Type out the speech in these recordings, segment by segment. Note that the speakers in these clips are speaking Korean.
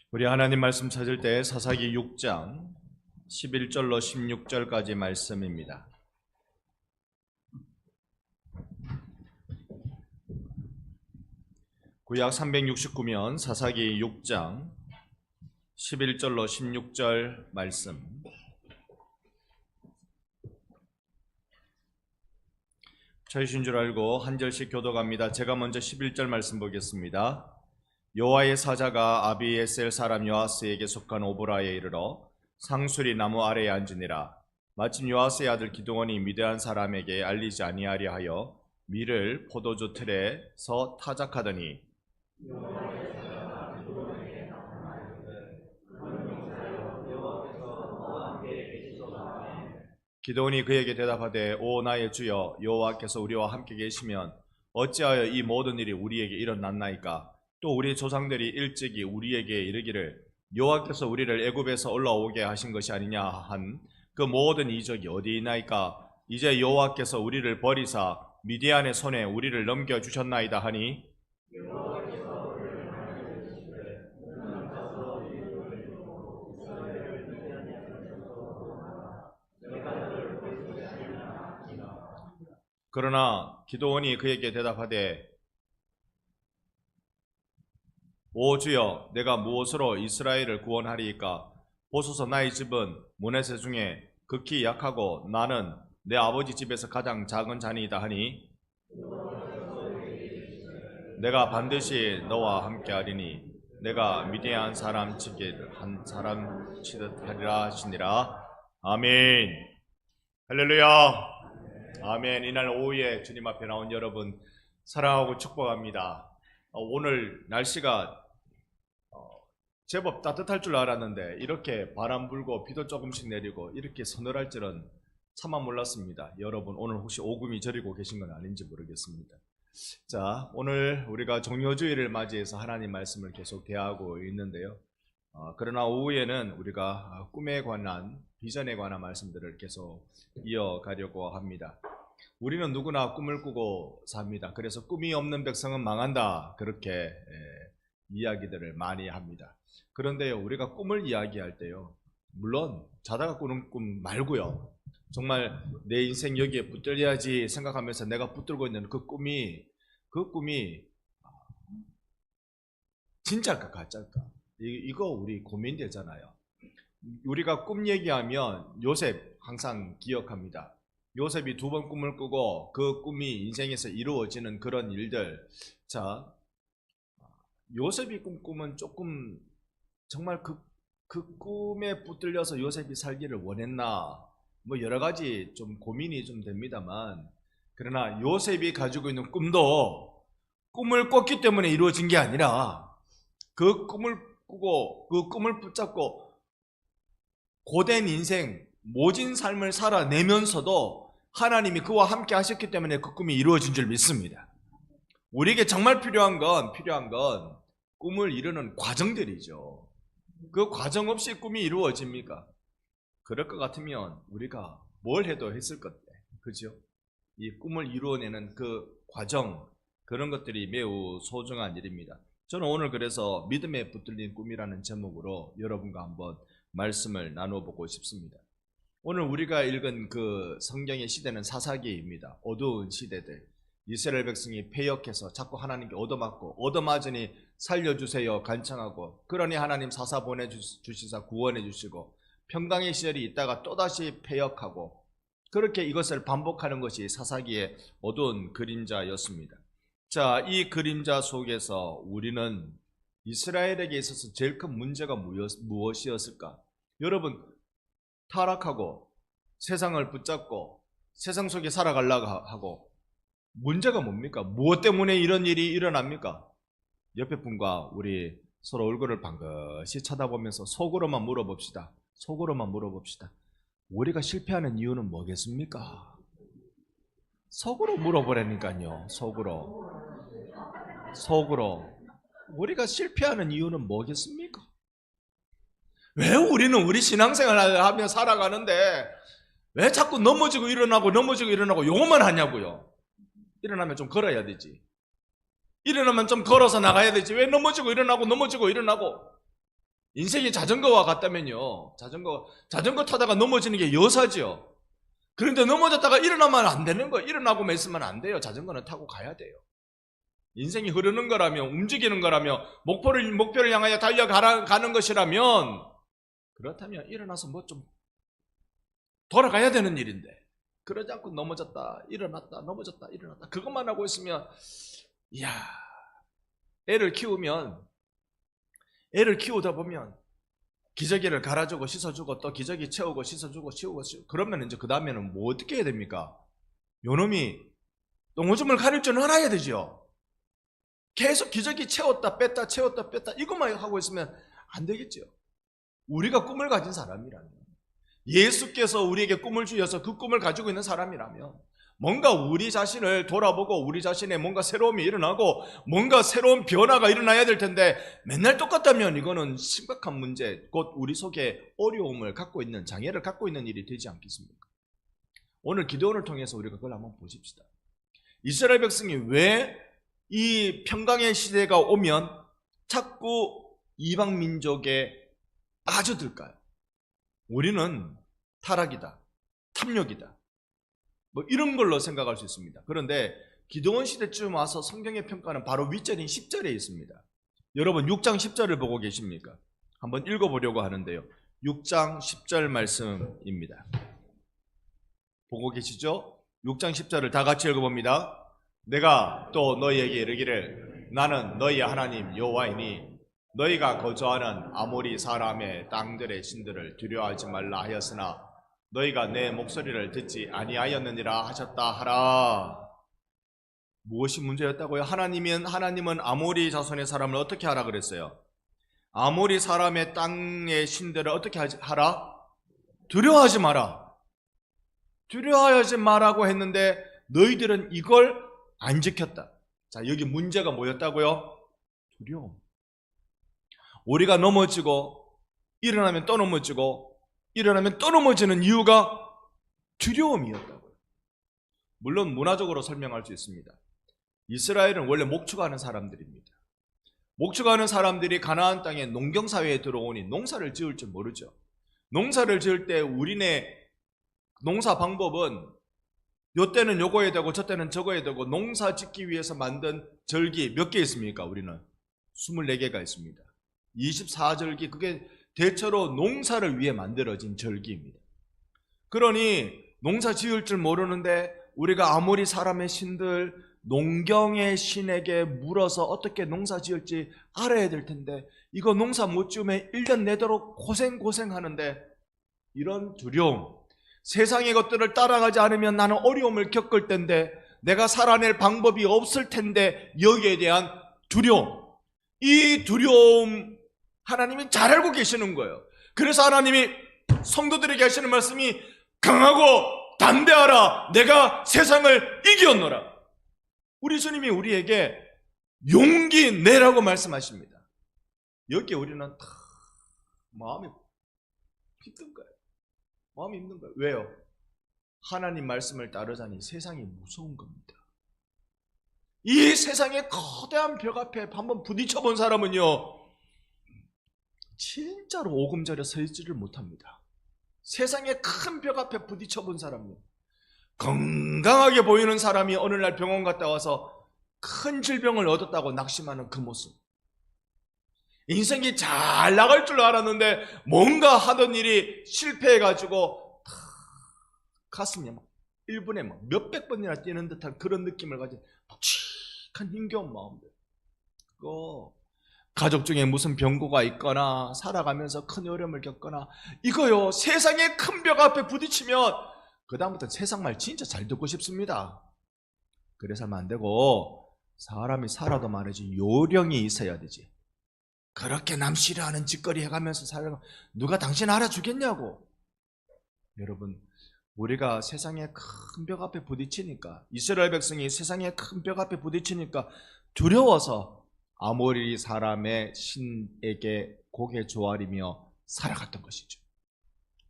우리 하나님 말씀 찾을 때 사사기 6장 11절로 16절까지 말씀입니다. 구약 369면 사사기 6장 11절로 16절 말씀. 저희신 줄 알고 한 절씩 교독합니다. 제가 먼저 11절 말씀 보겠습니다. 여호와의 사자가 아비에셀 사람 요아스에게 속한 오브라에 이르러 상수리 나무 아래에 앉으니라. 마침 요아스의 아들 기드온이 미드안 사람에게 알리지 아니하려 하여 밀을 포도주 틀에서 타작하더니 기드온이 그에게 대답하되 오 나의 주여 여호와께서 우리와 함께 계시면 어찌하여 이 모든 일이 우리에게 일어났나이까? 또 우리 조상들이 일찍이 우리에게 이르기를 여호와께서 우리를 애굽에서 올라오게 하신 것이 아니냐 한 그 모든 이적이 어디 있나이까? 이제 여호와께서 우리를 버리사 미디안의 손에 우리를 넘겨주셨나이다 하니 그러나 기드온이 그에게 대답하되 오 주여 내가 무엇으로 이스라엘을 구원하리이까? 보소서 나의 집은 므낫세 중에 극히 약하고 나는 내 아버지 집에서 가장 작은 자니이다 하니 내가 반드시 너와 함께하리니 내가 미디안 사람 치기를 한 사람 치듯 하리라 하시니라. 아멘. 할렐루야. 아멘. 이날 오후에 주님 앞에 나온 여러분 사랑하고 축복합니다. 오늘 날씨가 제법 따뜻할 줄 알았는데 이렇게 바람 불고 비도 조금씩 내리고 이렇게 서늘할 줄은 차마 몰랐습니다. 여러분 오늘 혹시 오금이 저리고 계신 건 아닌지 모르겠습니다. 자, 오늘 우리가 종료주일을 맞이해서 하나님 말씀을 계속 대하고 있는데요. 그러나 오후에는 우리가 꿈에 관한 비전에 관한 말씀들을 계속 이어가려고 합니다. 우리는 누구나 꿈을 꾸고 삽니다. 그래서 꿈이 없는 백성은 망한다, 그렇게 이야기들을 많이 합니다. 그런데요, 우리가 꿈을 이야기할 때요, 물론 자다가 꾸는 꿈 말고요, 정말 내 인생 여기에 붙들려야지 생각하면서 내가 붙들고 있는 그 꿈이 진짜일까 가짜일까? 이거 우리 고민되잖아요. 우리가 꿈 얘기하면 요셉 항상 기억합니다. 요셉이 2번 꿈을 꾸고 그 꿈이 인생에서 이루어지는 그런 일들. 자, 요셉이 꿈꾸면 조금 정말 그 꿈에 붙들려서 요셉이 살기를 원했나? 뭐 여러 가지 좀 고민이 좀 됩니다만, 그러나 요셉이 가지고 있는 꿈도 꿈을 꿨기 때문에 이루어진 게 아니라 그 꿈을 꾸고 그 꿈을 붙잡고 고된 인생, 모진 삶을 살아내면서도 하나님이 그와 함께 하셨기 때문에 그 꿈이 이루어진 줄 믿습니다. 우리에게 정말 필요한 건 꿈을 이루는 과정들이죠. 그 과정 없이 꿈이 이루어집니까? 그럴 것 같으면 우리가 뭘 해도 했을 것 같아요. 그죠? 이 꿈을 이루어내는 그 과정, 그런 것들이 매우 소중한 일입니다. 저는 오늘 그래서 믿음에 붙들린 꿈이라는 제목으로 여러분과 한번 말씀을 나눠보고 싶습니다. 오늘 우리가 읽은 그 성경의 시대는 사사기입니다. 어두운 시대들. 이스라엘 백성이 패역해서 자꾸 하나님께 얻어맞고 얻어맞으니 살려주세요 간청하고, 그러니 하나님 사사 보내주시사 구원해 주시고, 평강의 시절이 있다가 또다시 패역하고, 그렇게 이것을 반복하는 것이 사사기의 어두운 그림자였습니다. 자, 이 그림자 속에서 우리는 이스라엘에게 있어서 제일 큰 문제가 무엇이었을까? 여러분, 타락하고 세상을 붙잡고 세상 속에 살아가려고 하고, 문제가 뭡니까? 무엇 때문에 이런 일이 일어납니까? 옆에 분과 우리 서로 얼굴을 반드시 쳐다보면서 속으로만 물어봅시다. 속으로만 물어봅시다. 우리가 실패하는 이유는 뭐겠습니까? 속으로 물어보라니까요. 속으로. 우리가 실패하는 이유는 뭐겠습니까? 왜 우리는 우리 신앙생활을 하며 살아가는데 왜 자꾸 넘어지고 일어나고 요것만 하냐고요. 일어나면 좀 걸어야 되지. 일어나면 좀 걸어서 나가야 되지. 왜 넘어지고 일어나고 인생이 자전거와 같다면요. 자전거 타다가 넘어지는 게 여사죠. 그런데 넘어졌다가 일어나면 안 되는 거예요. 일어나고만 있으면 안 돼요. 자전거는 타고 가야 돼요. 인생이 흐르는 거라면, 움직이는 거라면, 목표를 향하여 달려가는 것이라면, 그렇다면 일어나서 뭐 좀 돌아가야 되는 일인데, 그러지 않고 넘어졌다, 일어났다, 넘어졌다, 일어났다, 그것만 하고 있으면, 이야, 애를 키우다 보면, 기저귀를 갈아주고 씻어주고 또 기저귀 채우고 씻어주고 치우고 그러면 이제 그 다음에는 뭐 어떻게 해야 됩니까? 요놈이 똥오줌을 가릴 줄 알아야 되죠. 계속 기저귀 채웠다 뺐다 이것만 하고 있으면 안 되겠죠. 우리가 꿈을 가진 사람이라면, 예수께서 우리에게 꿈을 주셔서 그 꿈을 가지고 있는 사람이라면, 뭔가 우리 자신을 돌아보고 우리 자신의 뭔가 새로움이 일어나고 뭔가 새로운 변화가 일어나야 될 텐데, 맨날 똑같다면 이거는 심각한 문제, 곧 우리 속에 어려움을 갖고 있는, 장애를 갖고 있는 일이 되지 않겠습니까? 오늘 기도원을 통해서 우리가 그걸 한번 보십시다. 이스라엘 백성이 왜 이 평강의 시대가 오면 자꾸 이방 민족에 빠져들까요? 우리는 타락이다, 탐욕이다, 뭐 이런 걸로 생각할 수 있습니다. 그런데 기드온 시대쯤 와서 성경의 평가는 바로 윗절인 10절에 있습니다. 여러분 6장 10절을 보고 계십니까? 한번 읽어보려고 하는데요. 6장 10절 말씀입니다. 보고 계시죠? 6장 10절을 다 같이 읽어봅니다. 내가 또 너희에게 이르기를 나는 너희의 하나님 여호와이니 너희가 거주하는 아모리 사람의 땅들의 신들을 두려워하지 말라 하였으나 너희가 내 목소리를 듣지 아니하였느니라 하셨다 하라. 무엇이 문제였다고요? 하나님은 아모리 자손의 사람을 어떻게 하라 그랬어요? 아모리 사람의 땅의 신들을 어떻게 하라? 두려워하지 마라. 두려워하지 마라고 했는데 너희들은 이걸 안 지켰다. 자, 여기 문제가 뭐였다고요? 두려움. 우리가 넘어지고 일어나면 또 넘어지고 일어나면 또 넘어지는 이유가 두려움이었다고요. 물론 문화적으로 설명할 수 있습니다. 이스라엘은 원래 목축하는 사람들입니다. 목축하는 사람들이 가나안 땅에 농경사회에 들어오니 농사를 지을 줄 모르죠. 농사를 지을 때 우리네 농사 방법은 요 때는 요거 해야 되고 저 때는 저거 해야 되고, 농사 짓기 위해서 만든 절기 몇 개 있습니까? 우리는 24개가 있습니다. 24절기, 그게 대체로 농사를 위해 만들어진 절기입니다. 그러니 농사 지을 줄 모르는데 우리가 아모리 사람의 신들, 농경의 신에게 물어서 어떻게 농사 지을지 알아야 될 텐데, 이거 농사 못 지으면 1년 내도록 고생하는데, 이런 두려움, 세상의 것들을 따라가지 않으면 나는 어려움을 겪을 텐데, 내가 살아낼 방법이 없을 텐데, 여기에 대한 두려움, 이 두려움 하나님이 잘 알고 계시는 거예요. 그래서 하나님이 성도들에게 하시는 말씀이 강하고 담대하라, 내가 세상을 이겼노라. 우리 주님이 우리에게 용기 내라고 말씀하십니다. 여기에 우리는 다 마음이 힘든 거예요. 마음이 힘든 거예요. 왜요? 하나님 말씀을 따르자니 세상이 무서운 겁니다. 이 세상의 거대한 벽 앞에 한번 부딪혀 본 사람은요, 진짜로 오금절에 서 있지를 못합니다. 세상의 큰 벽 앞에 부딪혀 본 사람은요, 건강하게 보이는 사람이 어느 날 병원 갔다 와서 큰 질병을 얻었다고 낙심하는 그 모습, 인생이 잘 나갈 줄 알았는데 뭔가 하던 일이 실패해가지고 가슴이 막 1분에 막 몇백 번이나 뛰는 듯한 그런 느낌을 가진 묵직한 힘겨운 마음들, 그거 가족 중에 무슨 병고가 있거나 살아가면서 큰 어려움을 겪거나, 이거요, 세상의 큰 벽 앞에 부딪히면 그 다음부터 세상 말 진짜 잘 듣고 싶습니다. 그래서 하면 안 되고, 사람이 살아도 말이지 요령이 있어야 되지. 그렇게 남 싫어하는 짓거리 해가면서 살면 누가 당신 알아주겠냐고. 여러분, 우리가 세상의 큰 벽 앞에 부딪히니까, 이스라엘 백성이 세상의 큰 벽 앞에 부딪히니까 두려워서 아모리 사람의 신에게 고개 조아리며 살아갔던 것이죠.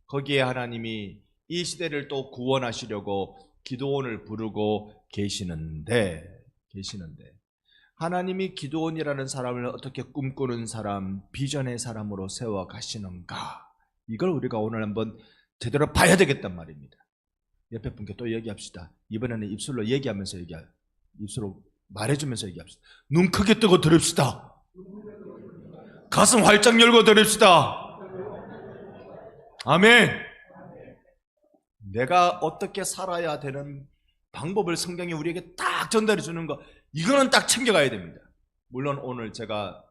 거기에 하나님이 이 시대를 또 구원하시려고 기드온을 부르고 계시는데 하나님이 기드온이라는 사람을 어떻게 꿈꾸는 사람, 비전의 사람으로 세워가시는가, 이걸 우리가 오늘 한번 제대로 봐야 되겠단 말입니다. 옆에 분께 또 얘기합시다. 이번에는 입술로 얘기하면서 입술로 말해주면서 얘기합시다. 눈 크게 뜨고 들읍시다. 가슴 활짝 열고 들읍시다. 아멘. 내가 어떻게 살아야 되는 방법을 성경이 우리에게 딱 전달해 주는 거, 이거는 딱 챙겨가야 됩니다. 물론 오늘 제가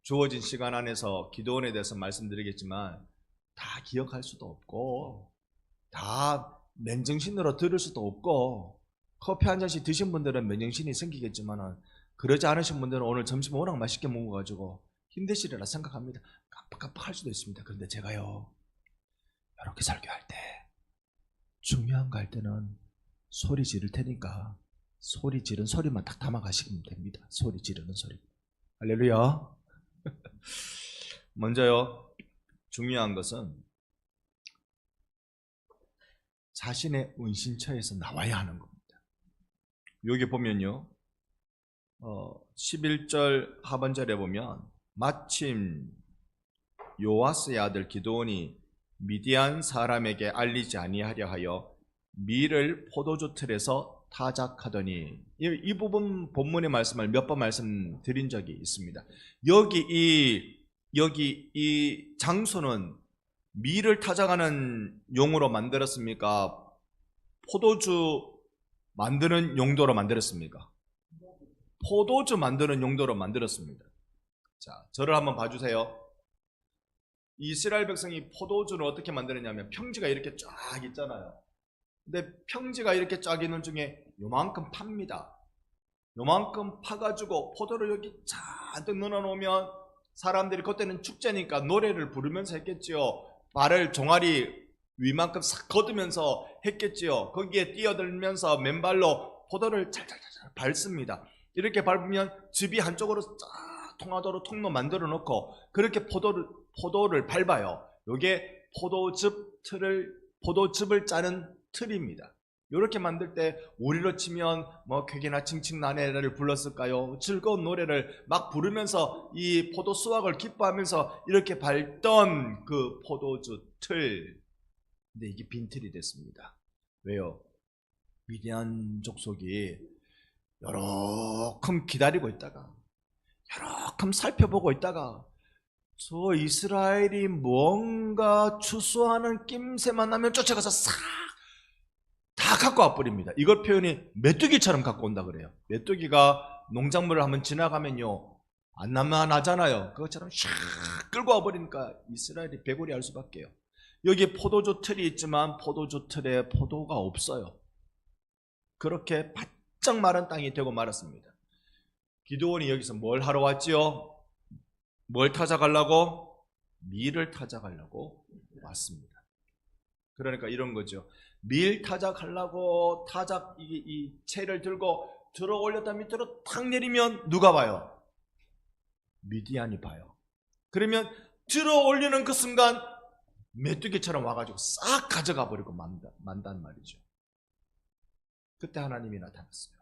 주어진 시간 안에서 기도원에 대해서 말씀드리겠지만 다 기억할 수도 없고 다 맨정신으로 들을 수도 없고, 커피 한 잔씩 드신 분들은 맨정신이 생기겠지만 그러지 않으신 분들은 오늘 점심 워낙 맛있게 먹어가지고 힘드시리라 생각합니다. 깜빡깜빡할 수도 있습니다. 그런데 제가요, 이렇게 설교할 때 중요한 거 할 때는 소리 지를 테니까 소리 지른 소리만 딱 담아가시면 됩니다. 소리 지르는 소리. 할렐루야. 먼저요, 중요한 것은 자신의 은신처에서 나와야 하는 겁니다. 여기 보면요, 11절 하반절에 보면 마침 요아스의 아들 기드온이 미디안 사람에게 알리지 아니하려 하여 밀을 포도주 틀에서 타작하더니, 이 부분 본문의 말씀을 몇 번 말씀드린 적이 있습니다. 여기 이 장소는 밀을 타작하는 용으로 만들었습니까? 포도주 만드는 용도로 만들었습니까? 포도주 만드는 용도로 만들었습니다. 자, 저를 한번 봐주세요. 이스라엘 백성이 포도주를 어떻게 만드느냐면 평지가 이렇게 쫙 있잖아요. 근데 평지가 이렇게 쫙 있는 중에 요만큼 팝니다. 요만큼 파가지고 포도를 여기 잔뜩 넣어놓으면 사람들이 그때는 축제니까 노래를 부르면서 했겠지요. 발을 종아리 위만큼 싹 걷으면서 했겠지요. 거기에 뛰어들면서 맨발로 포도를 잘잘잘 밟습니다. 이렇게 밟으면 즙이 한쪽으로 쫙 통하도록 통로 만들어 놓고 그렇게 포도를 밟아요. 이게 포도즙을 짜는 틀입니다. 이렇게 만들 때 우리로 치면 뭐 쾌기나 칭칭나네를 불렀을까요? 즐거운 노래를 막 부르면서 이 포도 수확을 기뻐하면서 이렇게 밟던 그 포도주 틀. 근데 이게 빈틀이 됐습니다. 왜요? 미디안 족속이 여러큼 기다리고 있다가, 여러큼 살펴보고 있다가 저 이스라엘이 뭔가 추수하는 낌새만 나면 쫓아가서 싹 다 갖고 와버립니다. 이걸 표현이 메뚜기처럼 갖고 온다 그래요. 메뚜기가 농작물을 한번 지나가면요, 안 나잖아요. 그것처럼 샥 끌고 와버리니까 이스라엘이 배골이 할 수밖에요. 여기 포도주 틀이 있지만 포도주 틀에 포도가 없어요. 그렇게 바짝 마른 땅이 되고 말았습니다. 기드온이 여기서 뭘 하러 왔지요? 뭘 타작하려고? 밀을 타작하려고 왔습니다. 그러니까 이런 거죠. 밀 타작하려고 이 채를 들고 들어 올렸다 밑으로 탁 내리면 누가 봐요? 미디안이 봐요. 그러면 들어 올리는 그 순간 메뚜기처럼 와가지고 싹 가져가 버리고 만단 말이죠. 그때 하나님이 나타났어요.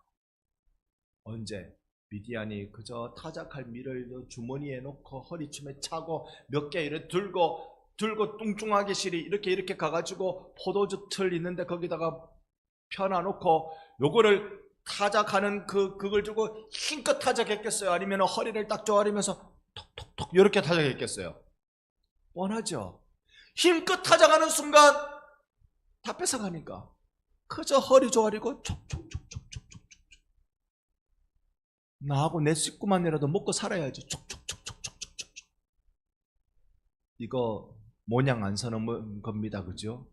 언제? 미디안이 그저 타작할 밀을 주머니에 놓고 허리춤에 차고 몇 개 이렇게 들고 뚱뚱하게 실이 이렇게 가가지고 포도주 틀 있는데 거기다가 펴놔놓고 요거를 타작하는 그걸 주고 힘껏 타작했겠어요? 아니면 허리를 딱 조아리면서 톡톡톡 이렇게 타작했겠어요? 뻔하죠. 힘껏 타작하는 순간 다 뺏어가니까 그저 허리 조아리고 촉촉촉촉촉촉촉. 나하고 내 식구만이라도 먹고 살아야지. 촉촉촉촉촉촉촉. 이거 모냥 안 서는 겁니다. 그죠?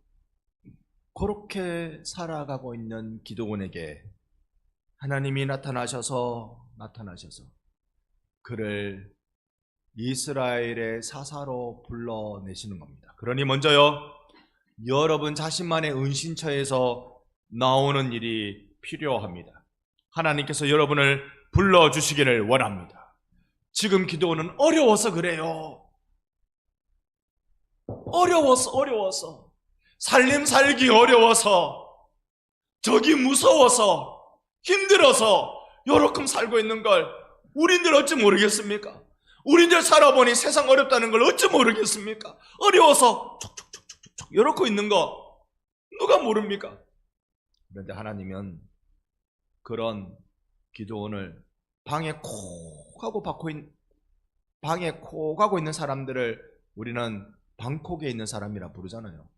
그렇게 살아가고 있는 기드온에게 하나님이 나타나셔서 그를 이스라엘의 사사로 불러내시는 겁니다. 그러니 먼저요, 여러분 자신만의 은신처에서 나오는 일이 필요합니다. 하나님께서 여러분을 불러주시기를 원합니다. 지금 기드온은 어려워서 그래요. 어려워서 살림 살기 어려워서, 적이 무서워서, 힘들어서, 요렇게 살고 있는 걸 우린들 어찌 모르겠습니까? 우린들 살아보니 세상 어렵다는 걸 어찌 모르겠습니까? 어려워서 촉촉촉촉촉 요렇게 있는 거 누가 모릅니까? 그런데 하나님은 그런 기도원을 방에 콕 하고 있는 사람들을 우리는 방콕에 있는 사람이라 부르잖아요.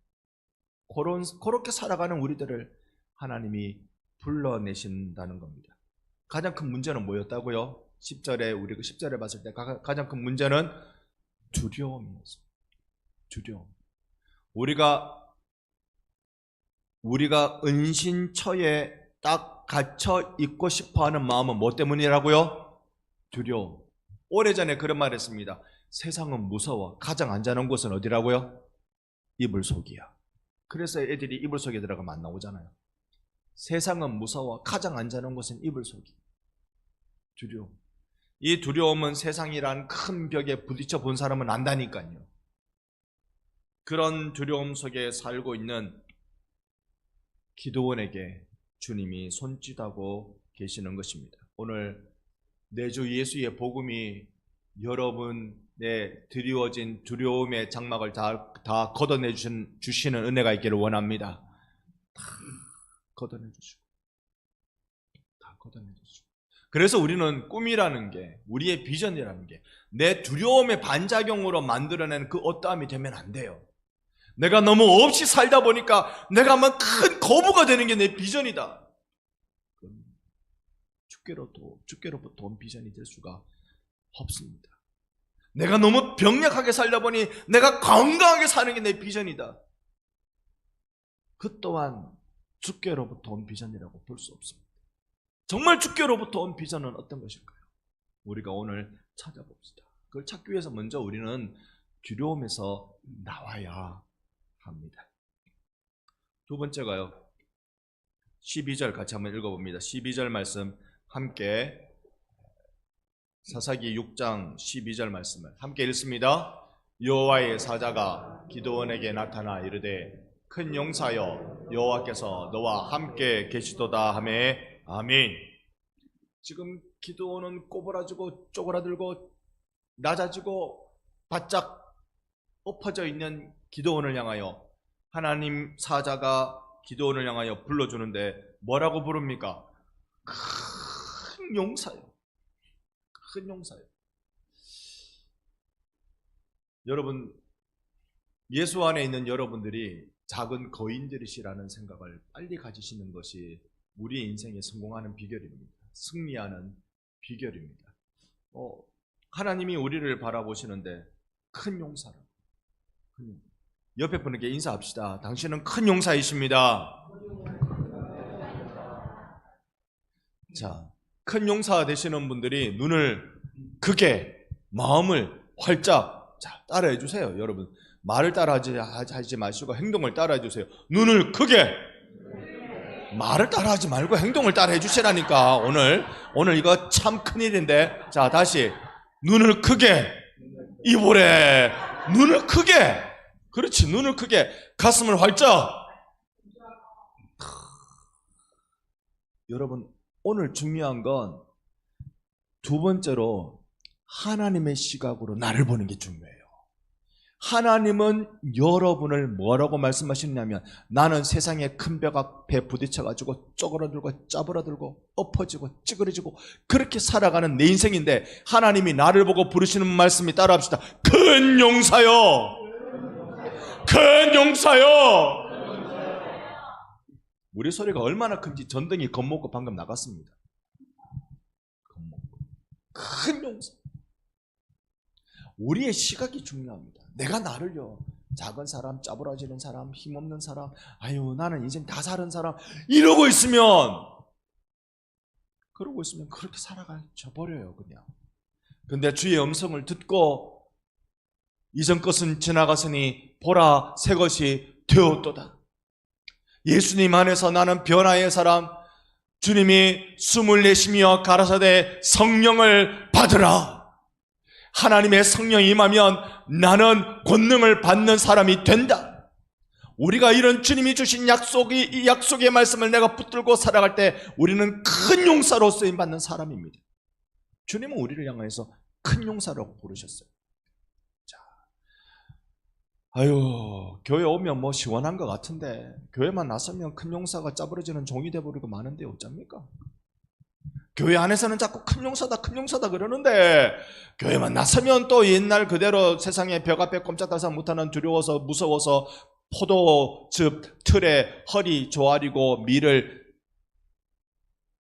그렇게 살아가는 우리들을 하나님이 불러내신다는 겁니다. 가장 큰 문제는 뭐였다고요? 10절에 우리가 10절에 봤을 때 가장 큰 문제는 두려움이었어요. 두려움. 우리가 은신처에 딱 갇혀 있고 싶어하는 마음은 뭐 때문이라고요? 두려움. 오래전에 그런 말 했습니다. 세상은 무서워. 가장 안전한 곳은 어디라고요? 이불 속이야. 그래서 애들이 이불 속에 들어가면 안 나오잖아요. 세상은 무서워. 가장 안전한 곳은 이불 속이. 두려움. 이 두려움은 세상이란 큰 벽에 부딪혀 본 사람은 안다니까요. 그런 두려움 속에 살고 있는 기도원에게 주님이 손짓하고 계시는 것입니다. 오늘 내 주 예수의 복음이 여러분의 드리워진 두려움의 장막을 다 걷어내 주시는 은혜가 있기를 원합니다. 다 걷어내 주시고 다 걷어내 주시고. 그래서 우리는 꿈이라는 게, 우리의 비전이라는 게 내 두려움의 반작용으로 만들어낸 그 어떠함이 되면 안 돼요. 내가 너무 없이 살다 보니까 내가 막 큰 거부가 되는 게 내 비전이다. 주께로부터 온 비전이 될 수가 없습니다. 내가 너무 병약하게 살다 보니 내가 건강하게 사는 게 내 비전이다. 그 또한 주께로부터 온 비전이라고 볼 수 없습니다. 정말 주께로부터 온 비전은 어떤 것일까요? 우리가 오늘 찾아봅시다. 그걸 찾기 위해서 먼저 우리는 두려움에서 나와야 합니다. 두 번째가요, 12절 같이 한번 읽어봅니다. 12절 말씀 함께, 사사기 6장 12절 말씀을 함께 읽습니다. 여호와의 사자가 기드온에게 나타나 이르되 큰 용사여 여호와께서 너와 함께 계시도다 하매 아멘. 지금 기드온은 꼬부라지고 쪼그라들고 낮아지고 바짝 엎어져 있는 기드온을 향하여 하나님 사자가 기드온을 향하여 불러주는데 뭐라고 부릅니까? 큰 용사요. 큰 용사요. 여러분, 예수 안에 있는 여러분들이 작은 거인들이시라는 생각을 빨리 가지시는 것이 우리 인생에 성공하는 비결입니다. 승리하는 비결입니다. 하나님이 우리를 바라보시는데 큰 용사라. 옆에 분에게 인사합시다. 당신은 큰 용사이십니다. 자, 큰 용사 되시는 분들이 눈을 크게, 마음을 활짝, 자, 따라해 주세요. 여러분, 말을 따라하지 마시고 행동을 따라해 주세요. 눈을 크게, 말을 따라하지 말고 행동을 따라해 주시라니까. 오늘 이거 참 큰일인데. 자, 다시 눈을 크게, 이보래. 눈을 크게. 그렇지, 눈을 크게, 가슴을 활짝. 여러분, 오늘 중요한 건 두 번째로 하나님의 시각으로 나를 보는 게 중요해요. 하나님은 여러분을 뭐라고 말씀하시냐면, 나는 세상의 큰 벽 앞에 부딪혀가지고 쪼그라들고 짜부라들고 엎어지고 찌그러지고 그렇게 살아가는 내 인생인데, 하나님이 나를 보고 부르시는 말씀이, 따라합시다. 큰 용사요. 큰 용사요. 우리 소리가 얼마나 큰지 전등이 겁먹고 방금 나갔습니다. 겁먹고. 큰 용사. 우리의 시각이 중요합니다. 내가 나를요, 작은 사람, 짜부라지는 사람, 힘없는 사람, 아유 나는 인생 다 사는 사람, 그러고 있으면 그렇게 살아가져 버려요 그냥. 근데 주의 음성을 듣고 이전 것은 지나갔으니 보라 새 것이 되었도다. 예수님 안에서 나는 변화의 사람, 주님이 숨을 내쉬며 가라사대 성령을 받으라. 하나님의 성령이 임하면 나는 권능을 받는 사람이 된다. 우리가 이런 주님이 주신 이 약속의 말씀을 내가 붙들고 살아갈 때 우리는 큰 용사로 쓰임받는 사람입니다. 주님은 우리를 향해서 큰 용사라고 부르셨어요. 자, 아유, 교회 오면 뭐 시원한 것 같은데 교회만 나서면 큰 용사가 짜부러지는 종이 돼버리고 마는데 어쩝니까? 교회 안에서는 자꾸 큰 용사다 그러는데 교회만 나서면 또 옛날 그대로 세상에 벽 앞에 꼼짝달싹 못하는 두려워서 무서워서 포도즙 틀에 허리 조아리고 밀을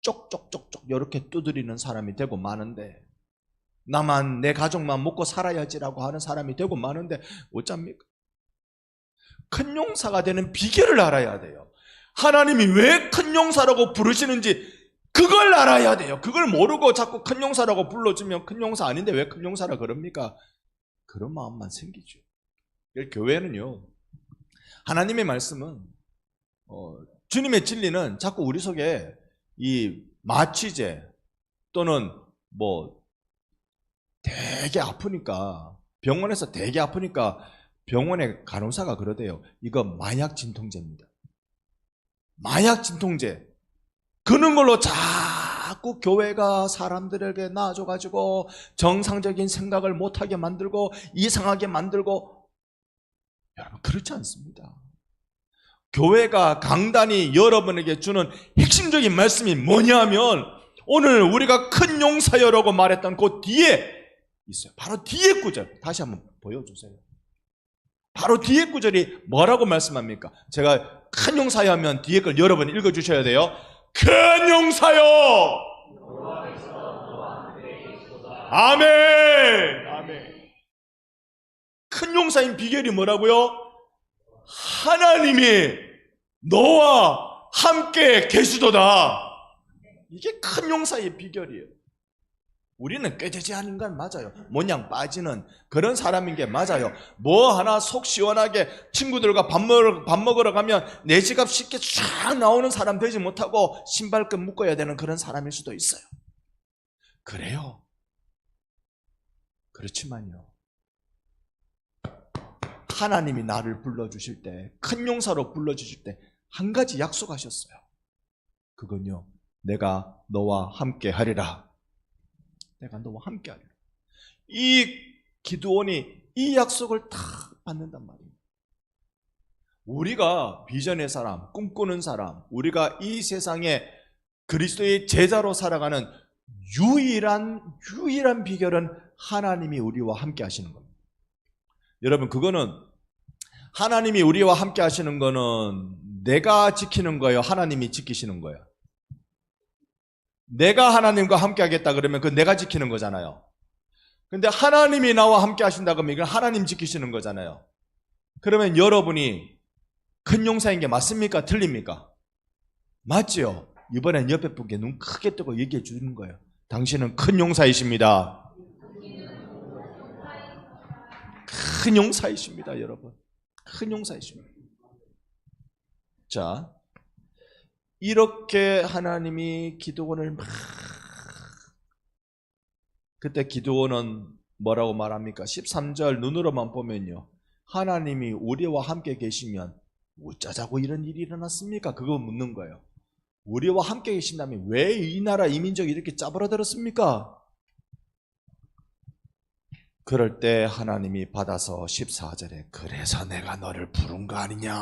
쪽쪽쪽쪽 이렇게 두드리는 사람이 되고 마는데, 나만 내 가족만 먹고 살아야지라고 하는 사람이 되고 마는데 어쩝니까? 큰 용사가 되는 비결을 알아야 돼요. 하나님이 왜 큰 용사라고 부르시는지 그걸 알아야 돼요. 그걸 모르고 자꾸 큰 용사라고 불러주면 큰 용사 아닌데 왜 큰 용사라 그럽니까? 그런 마음만 생기죠. 교회는요, 하나님의 말씀은 주님의 진리는 자꾸 우리 속에 이 마취제 또는 뭐 되게 아프니까, 병원에서 되게 아프니까 병원의 간호사가 그러대요. 이거 마약 진통제입니다. 마약 진통제. 그런 걸로 자꾸 교회가 사람들에게 나아져가지고 정상적인 생각을 못하게 만들고 이상하게 만들고, 여러분 그렇지 않습니다. 교회가 강단이 여러분에게 주는 핵심적인 말씀이 뭐냐면, 오늘 우리가 큰 용사여라고 말했던 그 뒤에 있어요. 바로 뒤에 구절 다시 한번 보여주세요. 바로 뒤에 구절이 뭐라고 말씀합니까? 제가 큰 용사여 하면 뒤에 걸 여러분 읽어주셔야 돼요. 큰 용사여, 아멘. 아멘. 큰 용사인 비결이 뭐라고요? 하나님이 너와 함께 계시도다. 이게 큰 용사의 비결이에요. 우리는 꾀죄죄한 인간 맞아요. 모냥 빠지는 그런 사람인 게 맞아요. 뭐 하나 속 시원하게 친구들과 밥 먹으러 가면 내 지갑 쉽게 쫙 나오는 사람 되지 못하고 신발끈 묶어야 되는 그런 사람일 수도 있어요. 그래요. 그렇지만요, 하나님이 나를 불러주실 때, 큰 용사로 불러주실 때 한 가지 약속하셨어요. 그건요, 내가 너와 함께 하리라. 내가 너와 함께 하리라. 이 기드온이 이 약속을 다 받는단 말이에요. 우리가 비전의 사람, 꿈꾸는 사람, 우리가 이 세상에 그리스도의 제자로 살아가는 유일한 비결은 하나님이 우리와 함께 하시는 겁니다. 여러분, 그거는 하나님이 우리와 함께 하시는 거는 내가 지키는 거예요? 하나님이 지키시는 거예요? 내가 하나님과 함께 하겠다 그러면 그건 내가 지키는 거잖아요. 근데 하나님이 나와 함께 하신다 그러면 이건 하나님 지키시는 거잖아요. 그러면 여러분이 큰 용사인 게 맞습니까? 틀립니까? 맞지요? 이번엔 옆에 분께 눈 크게 뜨고 얘기해 주는 거예요. 당신은 큰 용사이십니다. 큰 용사이십니다, 여러분. 큰 용사이십니다. 자, 이렇게 하나님이 기드온을 그때 기드온은 뭐라고 말합니까? 13절 눈으로만 보면요, 하나님이 우리와 함께 계시면 어쩌자고 이런 일이 일어났습니까? 그거 묻는 거예요. 우리와 함께 계신다면 왜 이 나라 이민족이 이렇게 짜부러들었습니까? 그럴 때 하나님이 받아서 14절에 그래서 내가 너를 부른 거 아니냐?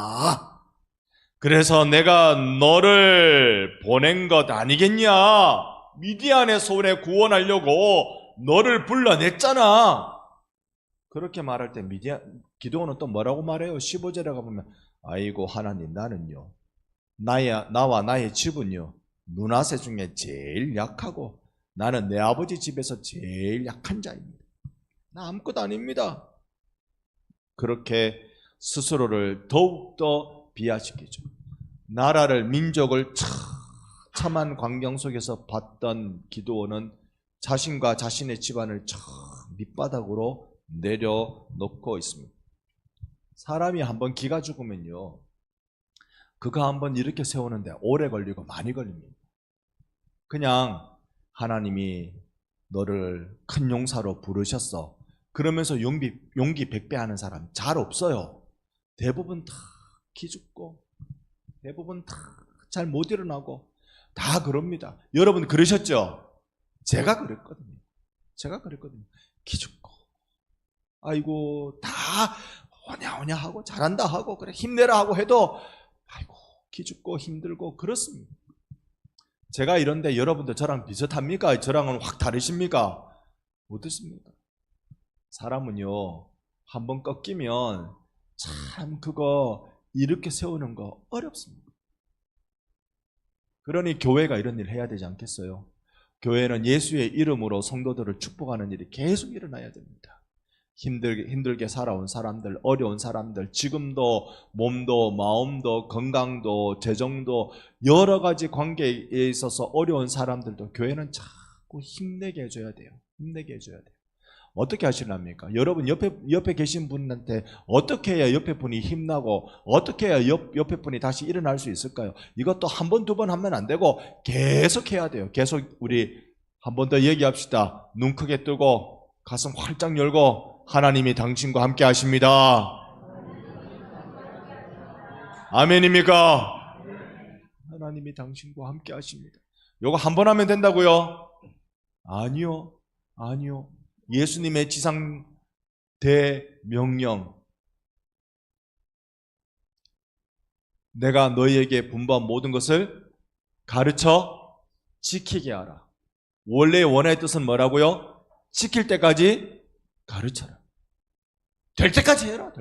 그래서 내가 너를 보낸 것 아니겠냐? 미디안의 손에 구원하려고 너를 불러냈잖아. 그렇게 말할 때 기드온은 또 뭐라고 말해요? 15절에 가보면 아이고 하나님, 나는요, 나와 나의 집은요 므낫세 중에 제일 약하고 나는 내 아버지 집에서 제일 약한 자입니다. 나 아무것도 아닙니다. 그렇게 스스로를 더욱더 비하시키죠. 나라를, 민족을 처참한 광경 속에서 봤던 기드온은 자신과 자신의 집안을 저 밑바닥으로 내려놓고 있습니다. 사람이 한번 기가 죽으면요, 그거 한번 이렇게 세우는데 오래 걸리고 많이 걸립니다. 그냥 하나님이 너를 큰 용사로 부르셨어 그러면서 용기 100배 하는 사람 잘 없어요. 대부분 다 기죽고 대부분 다 잘 못 일어나고 다 그럽니다. 여러분 그러셨죠? 제가 그랬거든요. 기죽고 아이고 다 오냐오냐 하고 잘한다 하고 그래 힘내라 하고 해도 아이고 기죽고 힘들고 그렇습니다. 제가 이런데 여러분도 저랑 비슷합니까? 저랑은 확 다르십니까? 어떻습니까? 사람은요 한번 꺾이면 참 그거 이렇게 세우는 거 어렵습니다. 그러니 교회가 이런 일을 해야 되지 않겠어요? 교회는 예수의 이름으로 성도들을 축복하는 일이 계속 일어나야 됩니다. 힘들게 살아온 사람들, 어려운 사람들, 지금도 몸도 마음도 건강도 재정도 여러 가지 관계에 있어서 어려운 사람들도 교회는 자꾸 힘내게 해줘야 돼요. 어떻게 하시랍니까? 여러분 옆에 계신 분한테 어떻게 해야 옆에 분이 힘나고 어떻게 해야 옆에 분이 다시 일어날 수 있을까요? 이것도 한 번, 두 번 하면 안 되고 계속 해야 돼요. 계속 우리 한 번 더 얘기합시다. 눈 크게 뜨고 가슴 활짝 열고 하나님이 당신과 함께 하십니다. 아멘입니까? 하나님이 당신과 함께 하십니다. 요거 한 번 하면 된다고요? 아니요. 예수님의 지상 대명령 내가 너희에게 분부한 모든 것을 가르쳐 지키게 하라. 원래 원의 뜻은 뭐라고요? 지킬 때까지 가르쳐라. 될 때까지 해라.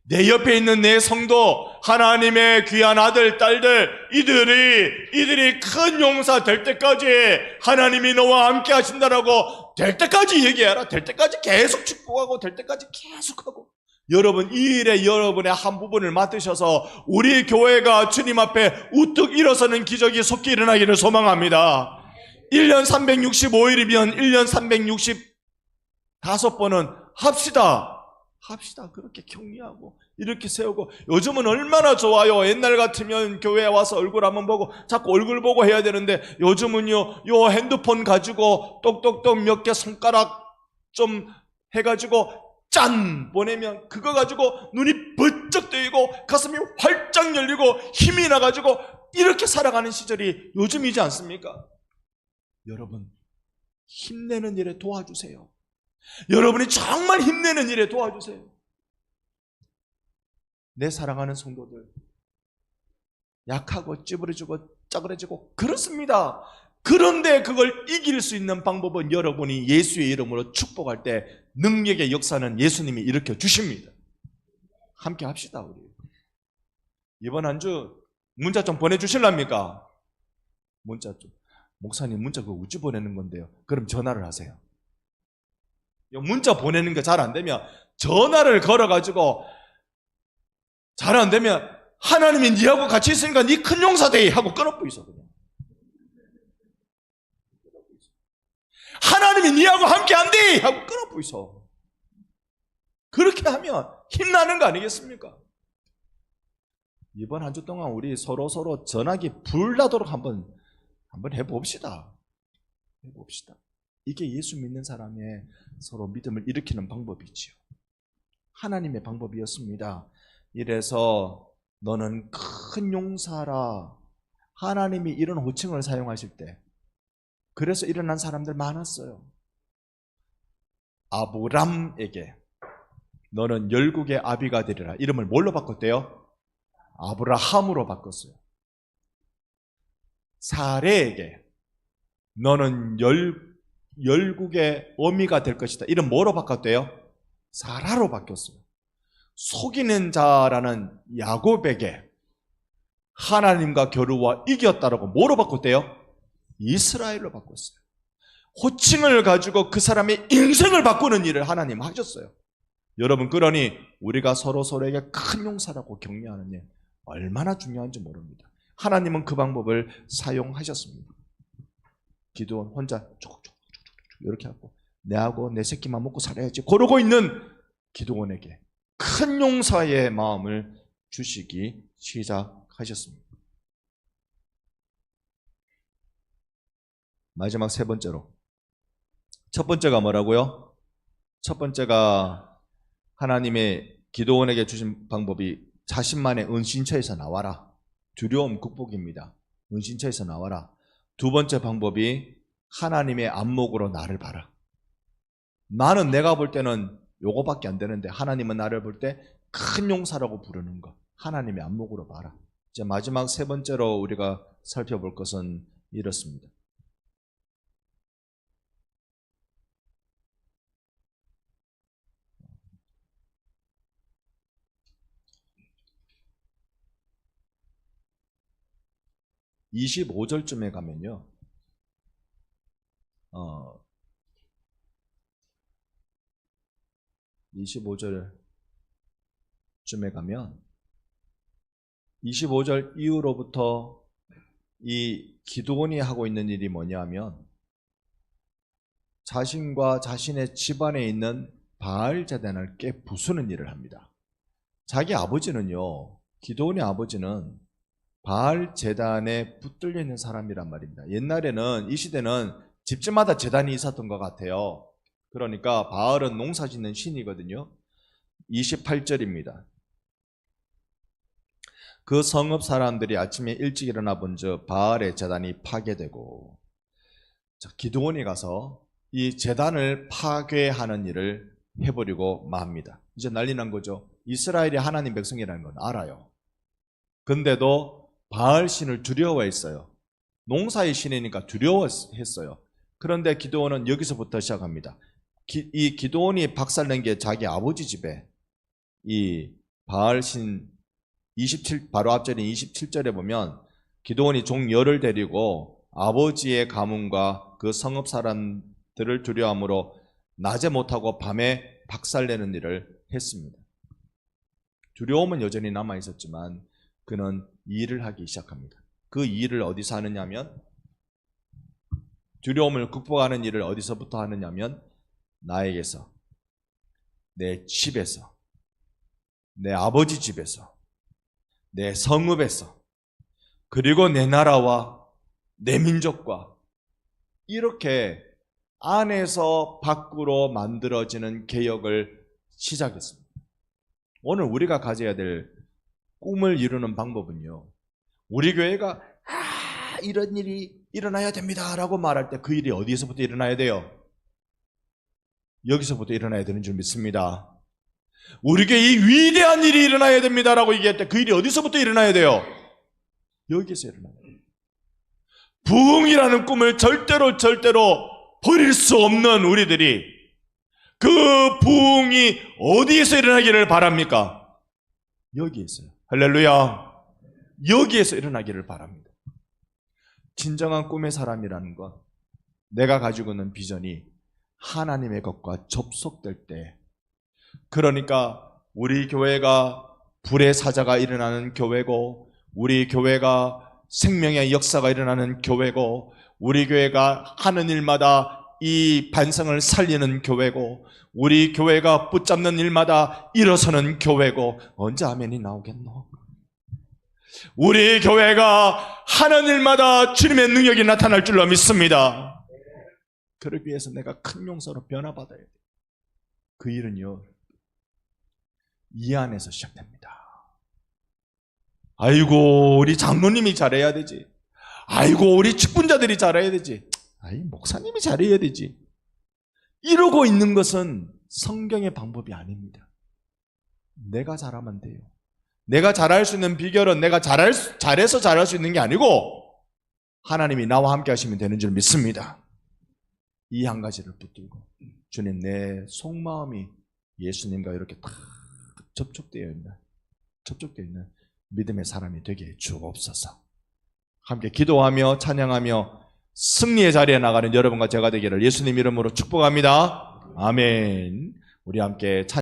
내 옆에 있는 내 성도 하나님의 귀한 아들 딸들 이들이 큰 용사 될 때까지 하나님이 너와 함께 하신다라고 될 때까지 얘기해라. 될 때까지 계속 축복하고 될 때까지 계속하고 여러분 이 일에 여러분의 한 부분을 맡으셔서 우리 교회가 주님 앞에 우뚝 일어서는 기적이 속히 일어나기를 소망합니다. 1년 365일이면 1년 365번은 합시다. 그렇게 격려하고 이렇게 세우고 요즘은 얼마나 좋아요. 옛날 같으면 교회에 와서 얼굴 한번 보고 자꾸 얼굴 보고 해야 되는데 요즘은요 요 핸드폰 가지고 똑똑똑 몇 개 손가락 좀 해가지고 짠 보내면 그거 가지고 눈이 번쩍 뜨이고 가슴이 활짝 열리고 힘이 나가지고 이렇게 살아가는 시절이 요즘이지 않습니까? 여러분 힘내는 일에 도와주세요. 여러분이 정말 힘내는 일에 도와주세요. 내 사랑하는 성도들 약하고 찌부러지고 짜그러지고 그렇습니다. 그런데 그걸 이길 수 있는 방법은 여러분이 예수의 이름으로 축복할 때 능력의 역사는 예수님이 일으켜 주십니다. 함께 합시다. 우리 이번 한 주 문자 좀 보내주실랍니까? 문자 좀. 목사님 문자 그거 어찌 보내는 건데요? 그럼 전화를 하세요. 문자 보내는 거 잘 안 되면 전화를 걸어가지고 잘 안 되면 하나님이 니하고 같이 있으니까 니 큰 용사 돼 하고 끊어뿌 있어. 그냥 하나님이 니하고 함께 안 돼 하고 끊어뿌 있어. 그렇게 하면 힘나는 거 아니겠습니까? 이번 한 주 동안 우리 서로 전화기 불나도록 한번 해봅시다. 이게 예수 믿는 사람의 서로 믿음을 일으키는 방법이지요. 하나님의 방법이었습니다. 이래서 너는 큰 용사라. 하나님이 이런 호칭을 사용하실 때 그래서 일어난 사람들 많았어요. 아브람에게 너는 열국의 아비가 되리라. 이름을 뭘로 바꿨대요? 아브라함으로 바꿨어요. 사레에게 너는 열국의 어미가 될 것이다. 이름 뭐로 바꿨대요? 사라로 바뀌었어요. 속이는 자라는 야곱에게 하나님과 겨루와 이겼다라고 뭐로 바꿨대요? 이스라엘로 바꿨어요. 호칭을 가지고 그 사람의 인생을 바꾸는 일을 하나님 하셨어요. 여러분 그러니 우리가 서로에게 큰 용사라고 격려하는 일 얼마나 중요한지 모릅니다. 하나님은 그 방법을 사용하셨습니다. 기도원 혼자 쭉 이렇게 하고 내하고 내 새끼만 먹고 살아야지 그러고 있는 기도원에게 큰 용사의 마음을 주시기 시작하셨습니다. 마지막 세 번째로 첫 번째가 뭐라고요? 첫 번째가 하나님의 기도원에게 주신 방법이 자신만의 은신처에서 나와라. 두려움 극복입니다. 은신처에서 나와라. 두 번째 방법이 하나님의 안목으로 나를 봐라. 나는 내가 볼 때는 요거밖에 안 되는데 하나님은 나를 볼 때 큰 용사라고 부르는 것. 하나님의 안목으로 봐라. 이제 마지막 세 번째로 우리가 살펴볼 것은 이렇습니다. (25절쯤에) 가면요, 25절쯤에 가면 25절 이후로부터 이 기드온이 하고 있는 일이 뭐냐면 자신과 자신의 집안에 있는 바알 제단을 깨부수는 일을 합니다. 자기 아버지는요, 기드온의 아버지는 바알 제단에 붙들려 있는 사람이란 말입니다. 옛날에는, 이 시대는 집집마다 제단이 있었던 것 같아요. 그러니까 바알은 농사 짓는 신이거든요. 28절입니다. 그 성읍 사람들이 아침에 일찍 일어나 본즉 바알의 제단이 파괴되고, 기드온이 가서 이 제단을 파괴하는 일을 해버리고 맙니다. 이제 난리 난 거죠. 이스라엘이 하나님 백성이라는 건 알아요. 근데도 바알 신을 두려워했어요. 농사의 신이니까 두려워했어요. 그런데 기드온은 여기서부터 시작합니다. 이 기드온이 박살낸 게 자기 아버지 집에 이 바알 신 27, 바로 앞절인 27절에 보면 기드온이 종 열을 데리고 아버지의 가문과 그 성읍 사람들을 두려워함으로 낮에 못하고 밤에 박살내는 일을 했습니다. 두려움은 여전히 남아 있었지만 그는 일을 하기 시작합니다. 그 일을 어디서 하느냐면, 두려움을 극복하는 일을 어디서부터 하느냐면 나에게서, 내 집에서, 내 아버지 집에서, 내 성읍에서, 그리고 내 나라와 내 민족과, 이렇게 안에서 밖으로 만들어지는 개혁을 시작했습니다. 오늘 우리가 가져야 될 꿈을 이루는 방법은요, 우리 교회가 이런 일이 일어나야 됩니다 라고 말할 때 그 일이 어디에서부터 일어나야 돼요? 여기서부터 일어나야 되는 줄 믿습니다. 우리 교회에 이 위대한 일이 일어나야 됩니다 라고 얘기할 때 그 일이 어디서부터 일어나야 돼요? 여기서 일어나야 돼요. 부흥이라는 꿈을 절대로 버릴 수 없는 우리들이 그 부흥이 어디에서 일어나기를 바랍니까? 여기에서요. 할렐루야. 여기에서 일어나기를 바랍니다. 진정한 꿈의 사람이라는 것, 내가 가지고 있는 비전이 하나님의 것과 접속될 때, 그러니까 우리 교회가 불의 사자가 일어나는 교회고, 우리 교회가 생명의 역사가 일어나는 교회고, 우리 교회가 하는 일마다 이 반성을 살리는 교회고, 우리 교회가 붙잡는 일마다 일어서는 교회고, 언제 아멘이 나오겠노? 우리 교회가 하는 일마다 주님의 능력이 나타날 줄로 믿습니다. 그러기 위해서 내가 큰 용서로 변화받아야 돼요. 그 일은요, 이 안에서 시작됩니다. 아이고 우리 장로님이 잘해야 되지, 아이고 우리 직분자들이 잘해야 되지, 아이 목사님이 잘해야 되지, 이러고 있는 것은 성경의 방법이 아닙니다. 내가 잘하면 돼요. 내가 잘할 수 있는 비결은 내가 잘해서 잘할 수 있는 게 아니고 하나님이 나와 함께 하시면 되는 줄 믿습니다. 이 한 가지를 붙들고, 주님, 내 속마음이 예수님과 이렇게 딱 접촉되어 있는 믿음의 사람이 되게 주옵소서. 함께 기도하며 찬양하며 승리의 자리에 나가는 여러분과 제가 되기를 예수님 이름으로 축복합니다. 아멘. 우리 함께 찬양